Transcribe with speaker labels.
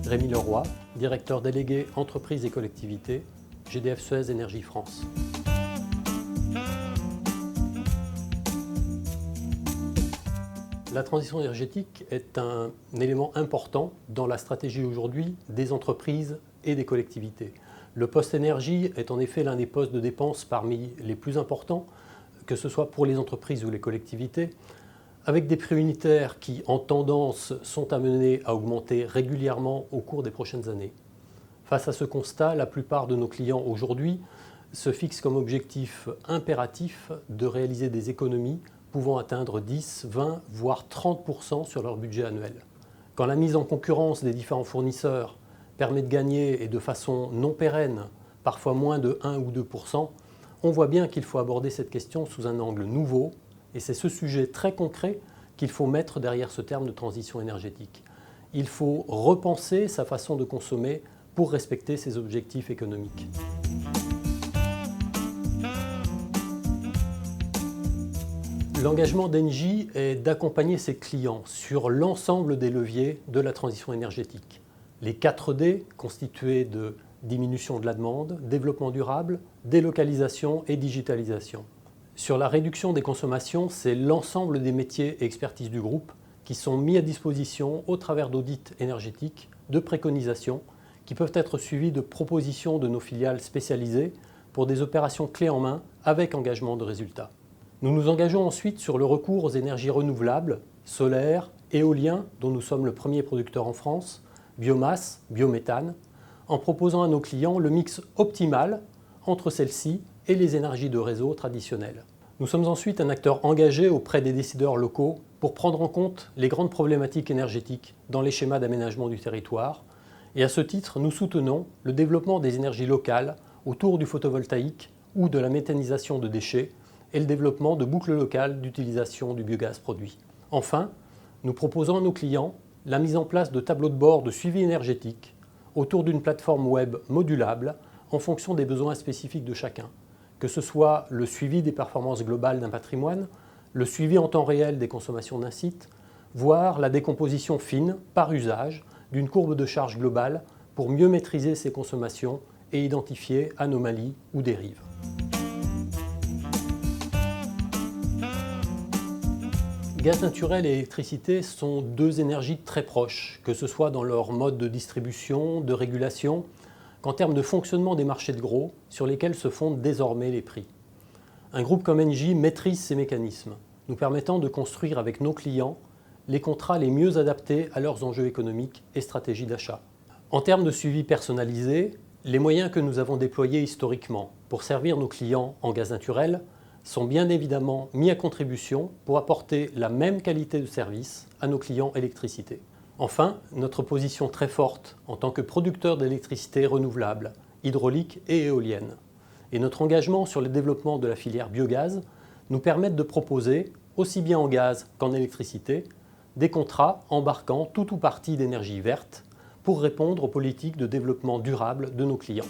Speaker 1: Rémi Leroy, directeur délégué entreprises et collectivités, GDF Suez Énergie France. La transition énergétique est un élément important dans la stratégie aujourd'hui des entreprises et des collectivités. Le poste énergie est en effet l'un des postes de dépenses parmi les plus importants, que ce soit pour les entreprises ou les collectivités, avec des prix unitaires qui, en tendance, sont amenés à augmenter régulièrement au cours des prochaines années. Face à ce constat, la plupart de nos clients aujourd'hui se fixent comme objectif impératif de réaliser des économies pouvant atteindre 10, 20, voire 30% sur leur budget annuel. Quand la mise en concurrence des différents fournisseurs permet de gagner, et de façon non pérenne, parfois moins de 1 ou 2%, on voit bien qu'il faut aborder cette question sous un angle nouveau, et c'est ce sujet très concret qu'il faut mettre derrière ce terme de transition énergétique. Il faut repenser sa façon de consommer pour respecter ses objectifs économiques. L'engagement d'Engie est d'accompagner ses clients sur l'ensemble des leviers de la transition énergétique. Les 4D, constitués de diminution de la demande, développement durable, délocalisation et digitalisation. Sur la réduction des consommations, c'est l'ensemble des métiers et expertises du groupe qui sont mis à disposition au travers d'audits énergétiques, de préconisations, qui peuvent être suivis de propositions de nos filiales spécialisées pour des opérations clés en main avec engagement de résultats. Nous nous engageons ensuite sur le recours aux énergies renouvelables, solaire, éolien, dont nous sommes le premier producteur en France, biomasse, biométhane, en proposant à nos clients le mix optimal entre celles-ci et les énergies de réseau traditionnelles. Nous sommes ensuite un acteur engagé auprès des décideurs locaux pour prendre en compte les grandes problématiques énergétiques dans les schémas d'aménagement du territoire. Et à ce titre, nous soutenons le développement des énergies locales autour du photovoltaïque ou de la méthanisation de déchets et le développement de boucles locales d'utilisation du biogaz produit. Enfin, nous proposons à nos clients la mise en place de tableaux de bord de suivi énergétique autour d'une plateforme web modulable en fonction des besoins spécifiques de chacun, que ce soit le suivi des performances globales d'un patrimoine, le suivi en temps réel des consommations d'un site, voire la décomposition fine, par usage, d'une courbe de charge globale pour mieux maîtriser ses consommations et identifier anomalies ou dérives. Gaz naturel et électricité sont deux énergies très proches, que ce soit dans leur mode de distribution, de régulation, qu'en termes de fonctionnement des marchés de gros sur lesquels se fondent désormais les prix. Un groupe comme Engie maîtrise ces mécanismes, nous permettant de construire avec nos clients les contrats les mieux adaptés à leurs enjeux économiques et stratégies d'achat. En termes de suivi personnalisé, les moyens que nous avons déployés historiquement pour servir nos clients en gaz naturel sont bien évidemment mis à contribution pour apporter la même qualité de service à nos clients électricité. Enfin, notre position très forte en tant que producteur d'électricité renouvelable, hydraulique et éolienne, et notre engagement sur le développement de la filière biogaz nous permettent de proposer, aussi bien en gaz qu'en électricité, des contrats embarquant tout ou partie d'énergie verte pour répondre aux politiques de développement durable de nos clients.